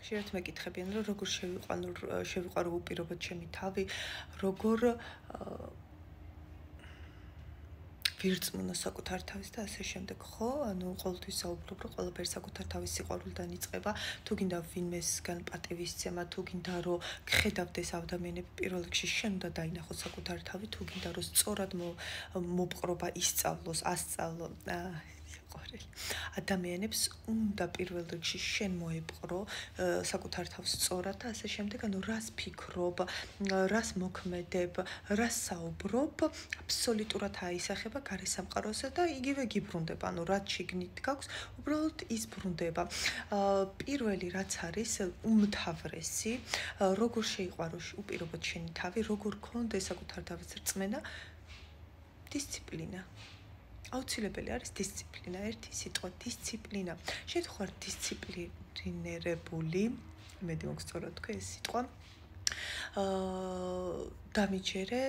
ხშირად მეკითხებიან, რომ როგორ შევიყვარო უპირობოდ ჩემი თავი, როგორ ვირწმუნო საკუთარ თავს და ასე შემდეგ, ხო? ანუ ყოველთვის საუბრობ, რომ ყველაფერი საკუთარ თავის სიყვარულიდან იწყება. თუ გინდა ვინმესგან პატივისცემა, თუ გინდა რომ გხედავდეს ადამიანები, პირველ რიგში შენ უნდა დაინახოს საკუთარ თავი, თუ გინდა რომ სწორად მოპყრობა ისწავლოს, ასწავლო ადამიანებს უნდა პირველ რიგში შენ მოეპყრო საკუთარ თავს სწორად და ასე შემდეგ, ანუ რას ფიქრობ, რას მოქმედებ, რას საუბრობ, აბსოლუტურად აისახება გარე სამყაროსა და იგივე გიბრუნდება, ანუ რაც შიგნით გაქვს, უბრალოდ ის ბრუნდება. პირველი რაც არის უმთავრესი, როგორ შეიყვარო უპირობოდ შენი თავი, როგორ გქონდეს საკუთარ თავის რწმენა, დისციპლინა. აუცილებელი არის დისციპლინა, ერთი სიტყვა დისციპლინა. შენ ხარ დისციპლინირებული, მედი მოგწოროთ თქვი ეს სიტყვა. დამიჯერე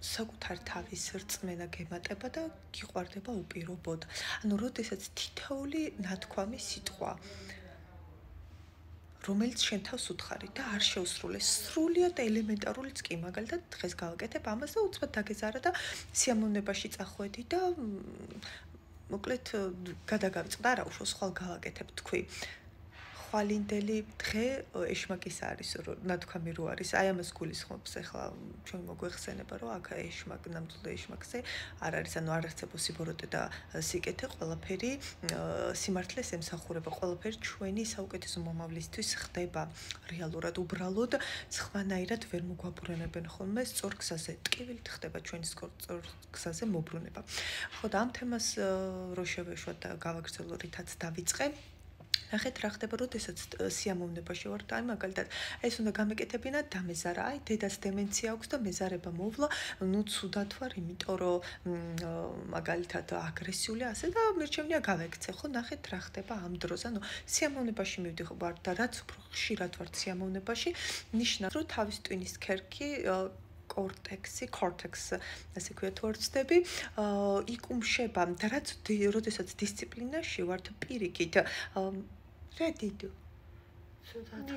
საკუთარ თავის რწმენა გემატება და გიყვარდება უპირობოდ. ანუ როდესაც თითოეული ნათქვამი სიტყვა რომელიც შენ თავს უთხარი და არ შეუსრულეს, სრულიად ელემენტარულიც კი, მაგალითად დღეს გავაკეთებ ამას და უცბად დაგეზარა და სიამოვნებაში წახვედი და მოკლედ გადაგავიწყდა, არა უშუალოდ ხვალ გავაკეთებ თქვი. ხვალინდელი დღე ეშმაკის არის, ნათქვამი რო არის, აი ამას გულისხმობს, ახლა ჩვენ მოგვეხსენება, რომ აქ ეშმაკ ნამდვილ ეშმაკზე არ არის, ანუ არ არსებობს სიბოროტე და სიკეთე, ყველაფერი სიმართლეს ემსახურება, ყველაფერი ჩვენი საუკეთესო მომავლისთვის ხდება რეალურად, უბრალოდ სხვანაირად ვერ მოგვაბრუნებენ ხოლმე სწორ გზაზე, ტკივილით ხდება ჩვენი სწორ გზაზე მობრუნება. ხო და ამ თემას რო შევეშვათ და გავაგრძელო, რითაც დავიწყე. ნახეთ რა ხდება, როდესაც სიამოვნებაში ვარ და აი მაგალითად ეს უნდა გამეკეთებინა დამეზარა, აი დედას დემენცია აქვს და მეზარება მოვლა, ნუ ცუდად ვარ, იმიტომ რომ მაგალითად აგრესიული ასე და მერჩევნია გავექცე, ხო ნახეთ რა ხდება ამ დროს, ანუ სიამოვნებაში მივდივარ და რაც უფრო ხშირად ვარ სიამოვნებაში, ნიშნავს რომ თავის ტვინის ქერქი cortex, ასე ქვია თუ არ ვცდები, იკუმშება და რაც როდესაც დისციპლინაში ვართ პირიქით, რა დიდო?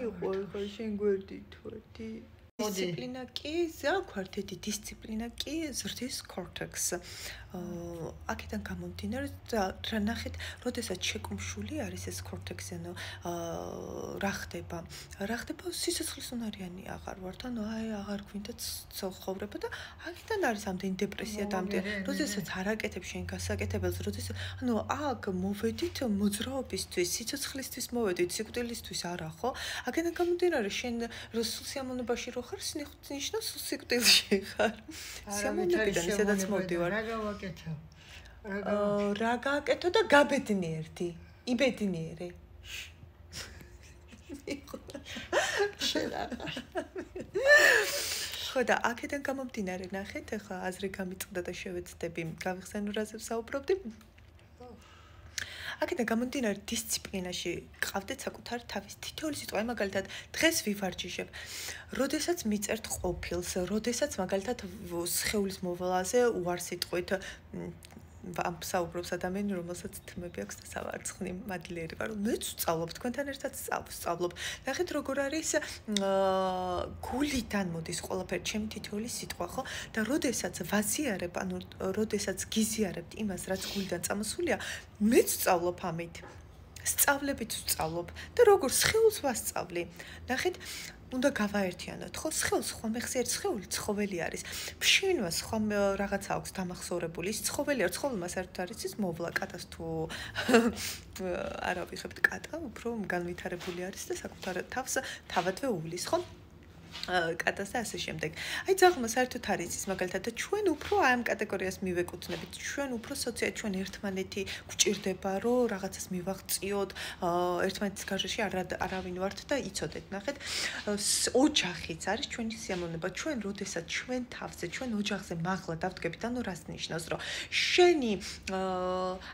იყო ხო შენ გვერდით ვარდი? დისციპლინა კი, ზაქვართ ერთი დისციპლინა კი ზრდის cortex. აქედან გამომდინარე რა ნახეთ, როდესაც შეკუმშული არის ეს cortex, ანუ რა ხდება? რა ხდება? სიცოცხლის უნარიანი აღარ ვართ, ანუ აი აღარ გვინდა ცხოვრება და აქედან არის ამდენი დეპრესია და ამდენი, როდესაც არ აკეთებ შენ გასაკეთებელს, როდესაც ანუ აქ მოვედით მოძრაობისთვის, სიცოცხლისთვის მოვედით, სიკვდილისთვის არა, ხო? აქედან გამომდინარე შენ სულ სიამოვნებაში რო ხარ, ნიშნავს სულ სიკვდილში ხარ. სიამოვნებიდან სადაც მოვდივარ. რა გააკეთო და გაბედნიერდი, იბედნიერე. ხო და აქედან გამომდინარე ნახეთ, ახლა აზრი გამიწყდა და შევეცდები გავიხსენო რაზე ვსაუბრობდი. აქედან გამომდინარე დისციპლინაში გყავდეთ საკუთარ თავის თითოეული სიტყვა, მაგალითად დღეს ვივარჯიშებ. როდესაც მიწერთ ყოფილს, როდესაც მაგალითად სხეულის მოვლაზე უარს იტყვით, ამ საუბრობს ადამიანი, რომელსაც თმები აქვს და სავარცხნი მადლიერი ვარ. მეც ვსწავლობ, თქვენთან ერთად ვსწავლობ. ნახეთ როგორ არის გულიდან მოდის ყველაფერი ჩემი თითოეული სიტყვა, ხო? და როდესაც ვაზიარებ, ანუ როდესაც გიზიარებთ იმას, რაც გულიდან წამოსულია, მეც ვსწავლობ ამით. სწავლებით ვსწავლობ და როგორ სხეულს ვასწავლი. ნახეთ, უნდა გავაერთიანოთ, ხო? სხეულს ხომ ეხსიერთ სხეული ცხოველი არის. ფშინვას ხომ რაღაცა აქვს დამახსოვრებული, ის ცხოველია, ცხოველმა საერთოდ არის ის მოვლა კატას თუ არა ვიხებთ კატა, უფრო განვითარებული არის და საკუთარ თავს თავადვე უვლის, ხო? კატას და ასე შემდეგ. აი ძაღლმა საერთოდ არის ის მაგალითად და ჩვენ უფრო ამ კატეგორიას მივეკუთვნებით. ჩვენ უფრო ჩვენ ერთმანეთი გვჭირდება, რომ რაღაცას მივაღწიოთ, ერთმანეთის გარშემო არავინ ვართ და იცოდეთ, ნახეთ. ოჯახიც არის ჩვენი სიამოვნება. ჩვენ როდესაც ჩვენ თავზე, ჩვენ ოჯახზე მაღლა დავდგებით, ანუ რას ნიშნავს, რომ შენი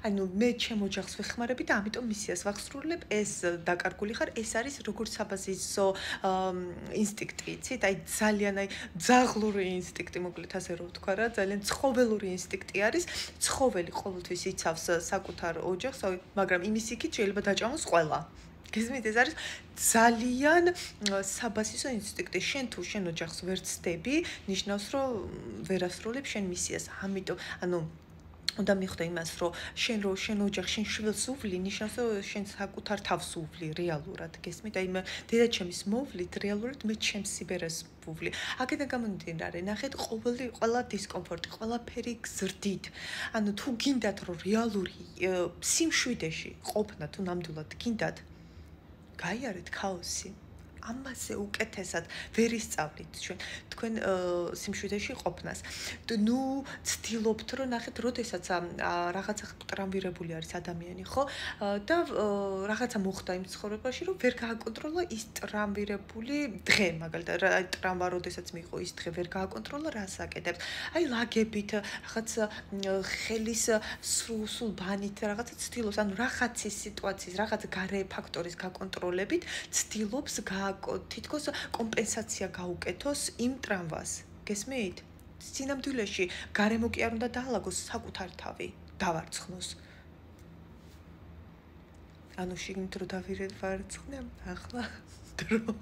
ანუ მე ჩემ ოჯახს ვეხმარები და ამიტომ მისიას ვახსრულებ, ეს დაკარგული ხარ, ეს არის როგორც საბაზისო ინსტინქტი. იცით, აი ძალიან აი ძაღლური ინსტინქტი, მოკლედ ასე რომ ვთქვა რა, ძალიან ცხოველური ინსტინქტი არის. ცხოველი ყოველთვის იცავს საკუთარ ოჯახს, მაგრამ იმის იქით შეიძლება დაჭამოს ყველა. გესმით, ეს არის ძალიან საბაზისო ინსტინქტი. შენ თუ შენ ოჯახს ვერ ცდები, ნიშნავს, რომ ვერ ასრულებ შენ მისიას. ამიტომ, უნდა მიხვდე იმას, რომ შენ ოჯახს, შენ შვილს უვლი, ნიშნავს, რომ შენ საკუთარ თავს უვლი რეალურად. გესმით, აი დედაჩემის მოვლით რეალურად მე ჩემს სიბერეს ვუვლი. აქედან გამომდინარე, ნახეთ, ყველა დისკომფორტი, ყველაფერი გზრდით. თუ გინდათ, რომ რეალური სიმშვიდეში ყოფნა თუ ნამდვილად გინდათ, გაიარეთ ქაოსი. ამაზე უკეთესად ვერ ისწავლით თქვენ სიმშვიდეში ყოფნას. ცდილობთ, რომ ნახეთ, როდესაც რაღაცა ტრამვირებული არის ადამიანი, ხო? და რაღაცა მოხდა იმ ცხოვრებაში, რომ ვერ გააკონტროლა ის ტრამვირებული დღე, მაგალითად, ტრამვა როდესაც მიიღო ის დღე ვერ გააკონტროლა, რას აკეთებს? აი ლაგებით, რაღაც ხელის სრულ ბანით, რაღაცა ცდილობს, რაღაცის სიტუაციის, რაღაც გარე ფაქტორის გაკონტროლებით, ცდილობს თითქოს კომპენსაცია გაუკეთოს იმ ტრამვას. გესმით? სინამდვილეში გარემო კი არ უნდა დაალაგოს, საკუთარი თავი დავარცხნოს. შიგნით რო დავარცხნე, ახლა დრო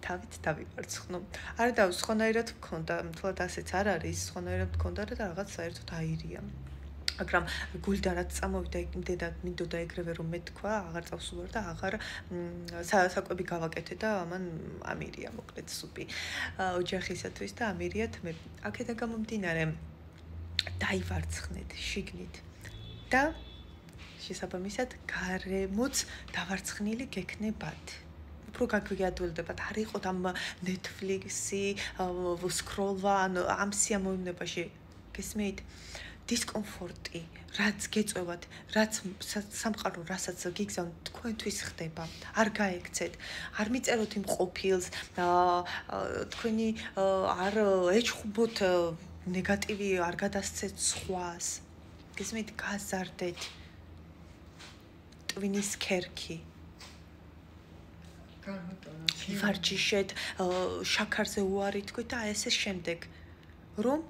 თავით დავივარცხნო. არა და სხვანაირად მქონდა, თულად ასეც არ არის, სხვანაირად მქონდა და რაღაც საერთოდ აირია. მაგრამ გულიდან რაც წამოვიდა იმდედა მინდოდა ეგრევე რომ მე თქვა აღარ წავსულვარ და აღარ საკვები გავაკეთე და ამან ამირია მოკლედ სუპი ოჯახისათვის და ამირიათ მე აქედან გამომდინარე დაივარცხნეთ შიგნით და შესაბამისად გარემოც დავარცხნილი გექნებათ უფრო გაგვიადვილდებათ არ იყოთ ამ Netflix-ი სკროლვა ამ სიამოვნებაში გესმით დისკომფორტი, რაც გეწევათ, რაც სამყარო, რასაც გიგზავნთ, თქვენთვის ხდება. არ გაექცეთ, არ მიწეროთ იმ ყოფილს, თქვენი არ ეჩხუბოთ ნეგატივი, არ გადასცეთ სხვას. გესმით, გაზარდეთ. ტვინის ქერქი. ივარჯიშეთ, შაქარზე უარი თქვით და ესე შემდეგ. რომ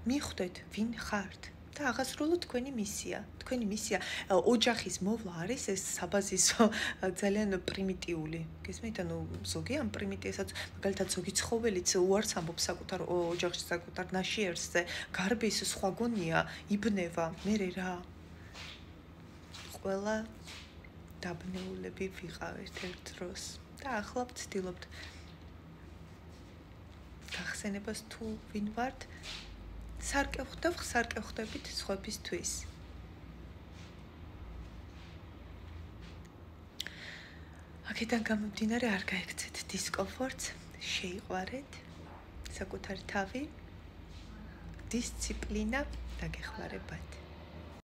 მიხვდეთ ვინ ხართ და აღასრულოთ თქვენი მისია. თქვენი მისია ოჯახის მოვლა არის ეს საბაზისო ძალიან პრიმიტიული. გესმით, ზოგი ამ პრიმიტივსაც მაგალითად ზოგი ცხოველიც უარს ამბობს საკუთარ ოჯახში, საკუთარ ნაშიერზე, გარბის სხვა გონია, იბნევა, მე რა. ყველა დაბნეულები ვიყავით ერთ დროს და ახლა ვცდილობთ გახსენებას თუ ვინ ვართ სარკევხვდებით სხვებისთვის. აქედან გამომდინარე არ გაექცეთ დისკომფორტს, შეიყვარეთ საკუთარი თავი, დისციპლინა და გეხმარებათ.